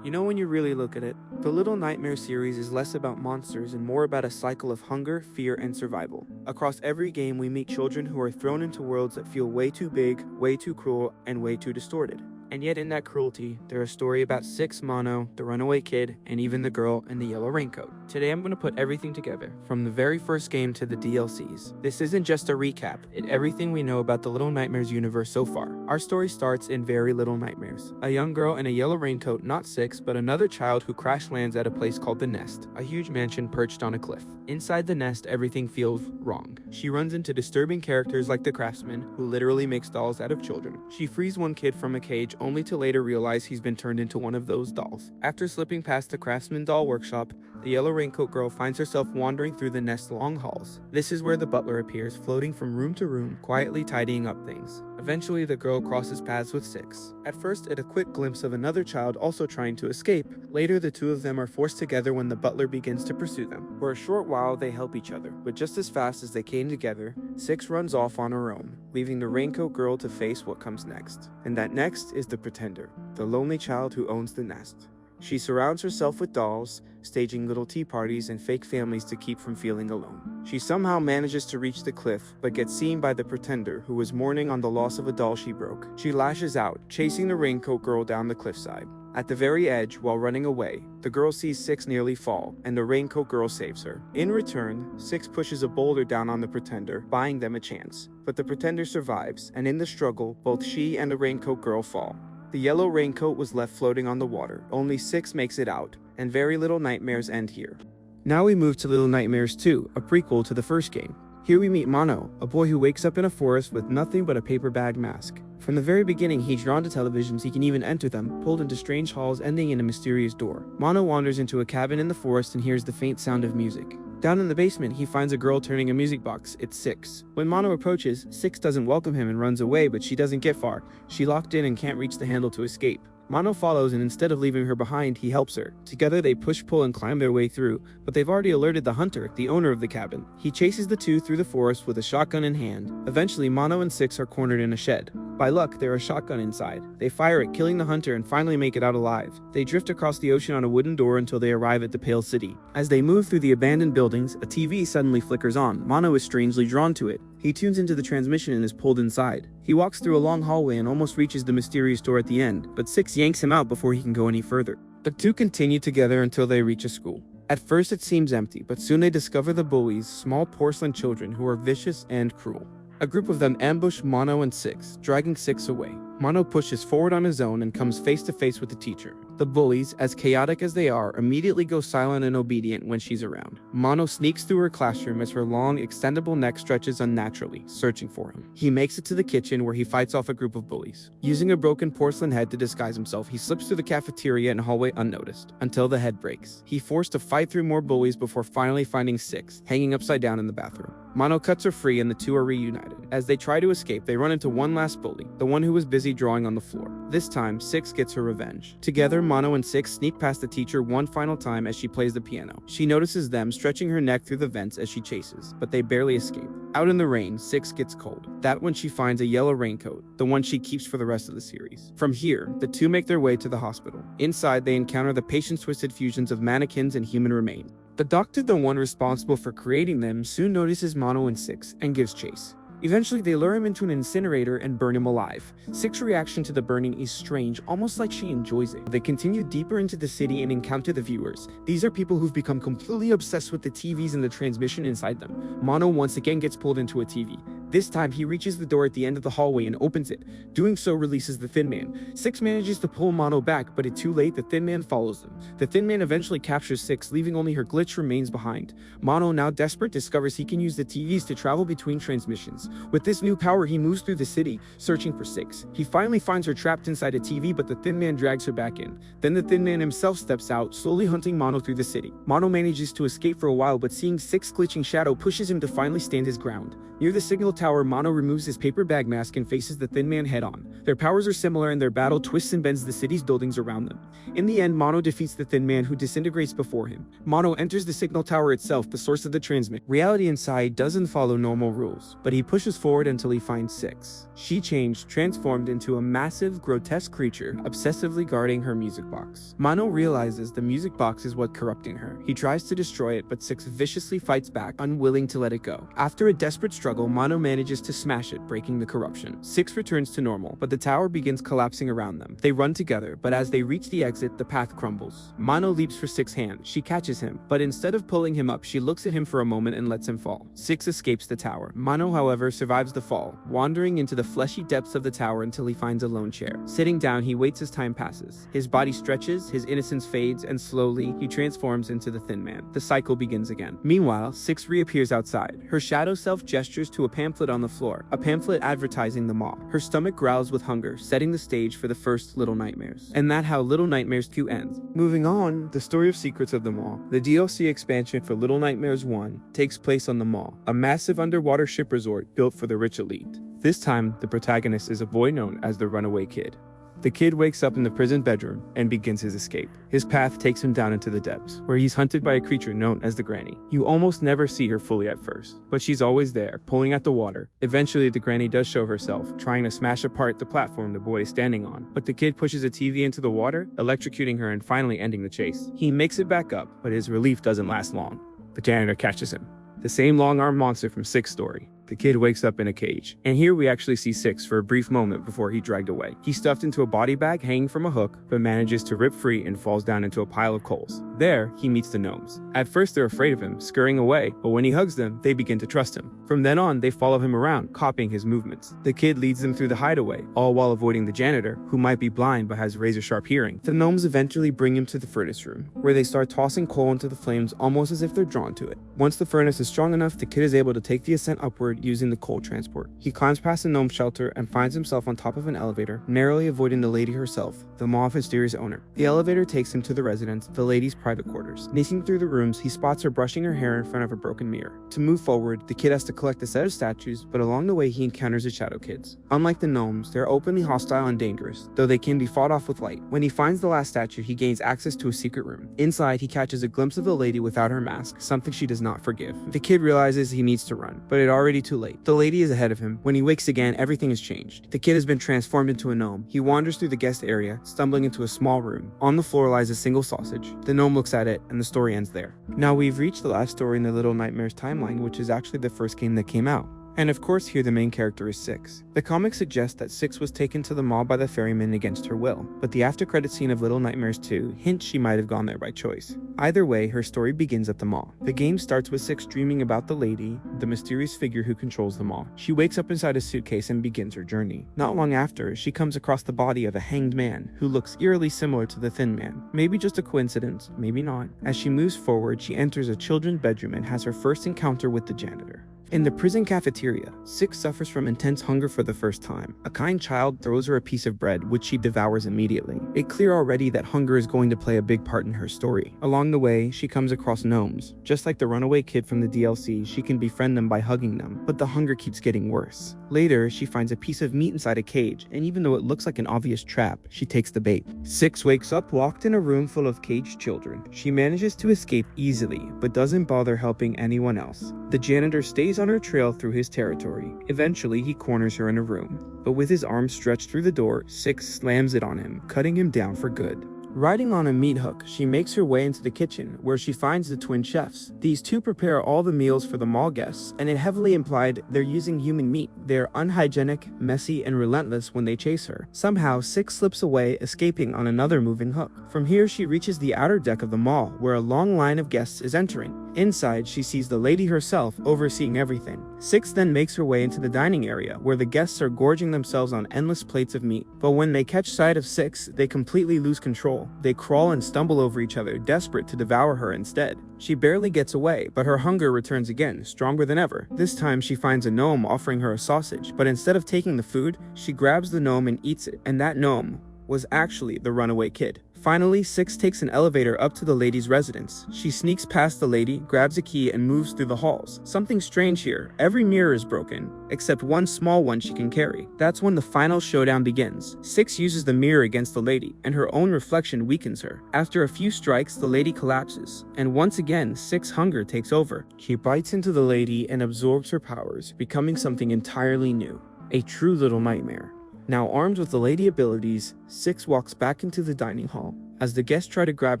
You know, when you really look at it, the Little Nightmares series is less about monsters and more about a cycle of hunger, fear, and survival. Across every game, we meet children who are thrown into worlds that feel way too big, way too cruel, and way too distorted. And yet in that cruelty, there's a story about Six, Mono, the runaway kid, and even the girl in the yellow raincoat. Today I'm going to put everything together, from the very first game to the DLCs. This isn't just a recap, it's everything we know about the Little Nightmares universe so far. Our story starts in Very Little Nightmares. A young girl in a yellow raincoat, not Six, but another child who crash lands at a place called The Nest, a huge mansion perched on a cliff. Inside the nest, everything feels wrong. She runs into disturbing characters like the craftsman, who literally makes dolls out of children. She frees one kid from a cage only to later realize he's been turned into one of those dolls. After slipping past the craftsman doll workshop, the yellow raincoat girl finds herself wandering through the nest's long halls. This is where the butler appears, floating from room to room, quietly tidying up things. Eventually, the girl crosses paths with Six. At first, it's a quick glimpse of another child also trying to escape. Later, the two of them are forced together when the butler begins to pursue them. For a short while, they help each other, but just as fast as they came together, Six runs off on her own, leaving the raincoat girl to face what comes next. And that next is the Pretender, the lonely child who owns the nest. She surrounds herself with dolls, staging little tea parties and fake families to keep from feeling alone. She somehow manages to reach the cliff, but gets seen by the Pretender, who is mourning on the loss of a doll she broke. She lashes out, chasing the raincoat girl down the cliffside. At the very edge, while running away, the girl sees Six nearly fall, and the raincoat girl saves her. In return, Six pushes a boulder down on the Pretender, buying them a chance. But the Pretender survives, and in the struggle, both she and the raincoat girl fall. The yellow raincoat was left floating on the water. Only Six makes it out, and Very Little Nightmares end here. Now we move to Little Nightmares 2, a prequel to the first game. Here we meet Mono, a boy who wakes up in a forest with nothing but a paper bag mask. From the very beginning, he's drawn to televisions. He can even enter them, pulled into strange halls ending in a mysterious door. Mono wanders into a cabin in the forest and hears the faint sound of music. Down in the basement, he finds a girl turning a music box. It's Six. When Mono approaches, Six doesn't welcome him and runs away, but she doesn't get far. She's locked in and can't reach the handle to escape. Mono follows, and instead of leaving her behind, he helps her. Together they push, pull, and climb their way through, but they've already alerted the hunter, the owner of the cabin. He chases the two through the forest with a shotgun in hand. Eventually, Mono and Six are cornered in a shed. By luck, there's a shotgun inside. They fire it, killing the hunter, and finally make it out alive. They drift across the ocean on a wooden door until they arrive at the Pale City. As they move through the abandoned buildings, a TV suddenly flickers on. Mono is strangely drawn to it. He tunes into the transmission and is pulled inside. He walks through a long hallway and almost reaches the mysterious door at the end, but Six yanks him out before he can go any further. The two continue together until they reach a school. At first it seems empty, but soon they discover the bullies, small porcelain children who are vicious and cruel. A group of them ambush Mono and Six, dragging Six away. Mono pushes forward on his own and comes face to face with the teacher. The bullies, as chaotic as they are, immediately go silent and obedient when she's around. Mono sneaks through her classroom as her long, extendable neck stretches unnaturally, searching for him. He makes it to the kitchen where he fights off a group of bullies. Using a broken porcelain head to disguise himself, he slips through the cafeteria and hallway unnoticed, until the head breaks. He's forced to fight through more bullies before finally finding Six, hanging upside down in the bathroom. Mono cuts her free and the two are reunited. As they try to escape, they run into one last bully, the one who was busy drawing on the floor. This time, Six gets her revenge. Together, Mono and Six sneak past the teacher one final time as she plays the piano. She notices them, stretching her neck through the vents as she chases, but they barely escape. Out in the rain, Six gets cold. That when she finds a yellow raincoat, the one she keeps for the rest of the series. From here, the two make their way to the hospital. Inside, they encounter the patient-twisted fusions of mannequins and human remains. The doctor, the one responsible for creating them, soon notices Mono and Six and gives chase. Eventually, they lure him into an incinerator and burn him alive. Six's reaction to the burning is strange, almost like she enjoys it. They continue deeper into the city and encounter the viewers. These are people who've become completely obsessed with the TVs and the transmission inside them. Mono once again gets pulled into a TV. This time, he reaches the door at the end of the hallway and opens it. Doing so releases the Thin Man. Six manages to pull Mono back, but it's too late. The Thin Man follows them. The Thin Man eventually captures Six, leaving only her glitch remains behind. Mono, now desperate, discovers he can use the TVs to travel between transmissions. With this new power, he moves through the city, searching for Six. He finally finds her trapped inside a TV, but the Thin Man drags her back in. Then the Thin Man himself steps out, slowly hunting Mono through the city. Mono manages to escape for a while, but seeing Six glitching shadow pushes him to finally stand his ground. Near the signal tower, Mono removes his paper bag mask and faces the Thin Man head-on. Their powers are similar and their battle twists and bends the city's buildings around them. In the end, Mono defeats the Thin Man, who disintegrates before him. Mono enters the signal tower itself, the source of the transmit. Reality inside doesn't follow normal rules, but he pushes forward until he finds Six. She changed, transformed into a massive, grotesque creature, obsessively guarding her music box. Mono realizes the music box is what corrupting her. He tries to destroy it, but Six viciously fights back, unwilling to let it go. After a desperate struggle, Mono manages to smash it, breaking the corruption. Six returns to normal, but the tower begins collapsing around them. They run together, but as they reach the exit, the path crumbles. Mono leaps for Six's hand. She catches him, but instead of pulling him up, she looks at him for a moment and lets him fall. Six escapes the tower. Mono, however, survives the fall, wandering into the fleshy depths of the tower until he finds a lone chair. Sitting down, he waits as time passes. His body stretches, his innocence fades, and slowly, he transforms into the Thin Man. The cycle begins again. Meanwhile, Six reappears outside. Her shadow self gestures to a pamphlet on the floor, a pamphlet advertising the mall. Her stomach growls with hunger, setting the stage for the first Little Nightmares. And that's how Little Nightmares 2 ends. Moving on, the story of Secrets of the Mall. The DLC expansion for Little Nightmares 1 takes place on the mall, a massive underwater ship resort built for the rich elite. This time, the protagonist is a boy known as the Runaway Kid. The kid wakes up in the prison bedroom and begins his escape. His path takes him down into the depths, where he's hunted by a creature known as the Granny. You almost never see her fully at first, but she's always there, pulling at the water. Eventually, the Granny does show herself, trying to smash apart the platform the boy is standing on, but the kid pushes a TV into the water, electrocuting her and finally ending the chase. He makes it back up, but his relief doesn't last long. The janitor catches him. The same long-armed monster from Six's story. The kid wakes up in a cage, and here we actually see Six for a brief moment before he's dragged away. He's stuffed into a body bag hanging from a hook, but manages to rip free and falls down into a pile of coals. There, he meets the gnomes. At first, they're afraid of him, scurrying away, but when he hugs them, they begin to trust him. From then on, they follow him around, copying his movements. The kid leads them through the hideaway, all while avoiding the janitor, who might be blind but has razor-sharp hearing. The gnomes eventually bring him to the furnace room, where they start tossing coal into the flames almost as if they're drawn to it. Once the furnace is strong enough, the kid is able to take the ascent upward using the coal transport. He climbs past the gnome shelter and finds himself on top of an elevator, narrowly avoiding the lady herself, the mall's mysterious owner. The elevator takes him to the residence, the lady's private quarters. Nicking through the rooms, he spots her brushing her hair in front of a broken mirror. To move forward, the kid has to collect a set of statues, but along the way he encounters the Shadow Kids. Unlike the gnomes, they're openly hostile and dangerous, though they can be fought off with light. When he finds the last statue, he gains access to a secret room. Inside, he catches a glimpse of the lady without her mask, something she does not forgive. The kid realizes he needs to run, but it's already too late. The lady is ahead of him. When he wakes again, everything has changed. The kid has been transformed into a gnome. He wanders through the guest area, stumbling into a small room. On the floor lies a single sausage. The gnome looks at it, and the story ends there. Now we've reached the last story in the Little Nightmares timeline, which is actually the first game that came out. And of course here the main character is Six. The comic suggests that Six was taken to the mall by the ferryman against her will, but the after credit scene of Little Nightmares 2 hints she might have gone there by choice. Either way, her story begins at the mall. The game starts with Six dreaming about the lady, the mysterious figure who controls the mall. She wakes up inside a suitcase and begins her journey. Not long after, she comes across the body of a hanged man who looks eerily similar to the Thin Man. Maybe just a coincidence, maybe not. As she moves forward, she enters a children's bedroom and has her first encounter with the janitor. In the prison cafeteria, Six suffers from intense hunger for the first time. A kind child throws her a piece of bread, which she devours immediately. It's clear already that hunger is going to play a big part in her story. Along the way, she comes across gnomes. Just like the runaway kid from the DLC, she can befriend them by hugging them, but the hunger keeps getting worse. Later, she finds a piece of meat inside a cage, and even though it looks like an obvious trap, she takes the bait. Six wakes up locked in a room full of caged children. She manages to escape easily, but doesn't bother helping anyone else. The janitor stays on her trail through his territory. Eventually, he corners her in a room, but with his arm stretched through the door, Six slams it on him, cutting him down for good. Riding on a meat hook, she makes her way into the kitchen, where she finds the twin chefs. These two prepare all the meals for the mall guests, and it heavily implied they're using human meat. They're unhygienic, messy, and relentless when they chase her. Somehow, Six slips away, escaping on another moving hook. From here, she reaches the outer deck of the mall, where a long line of guests is entering. Inside, she sees the lady herself overseeing everything. Six then makes her way into the dining area, where the guests are gorging themselves on endless plates of meat. But when they catch sight of Six, they completely lose control. They crawl and stumble over each other, desperate to devour her instead. She barely gets away, but her hunger returns again, stronger than ever. This time, she finds a gnome offering her a sausage, but instead of taking the food, she grabs the gnome and eats it, and that gnome was actually the runaway kid. Finally, Six takes an elevator up to the lady's residence. She sneaks past the lady, grabs a key, and moves through the halls. Something strange here. Every mirror is broken, except one small one she can carry. That's when the final showdown begins. Six uses the mirror against the lady, and her own reflection weakens her. After a few strikes, the lady collapses, and once again, Six hunger takes over. She bites into the lady and absorbs her powers, becoming something entirely new. A true little nightmare. Now armed with the lady abilities, Six walks back into the dining hall. As the guests try to grab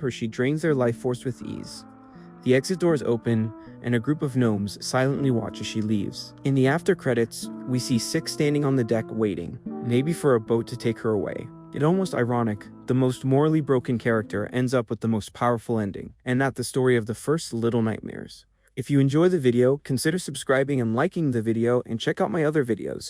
her, she drains their life force with ease. The exit doors open, and a group of gnomes silently watch as she leaves. In the after credits, we see Six standing on the deck waiting, maybe for a boat to take her away. It's almost ironic, the most morally broken character ends up with the most powerful ending, and not the story of the first Little Nightmares. If you enjoy the video, consider subscribing and liking the video, and check out my other videos.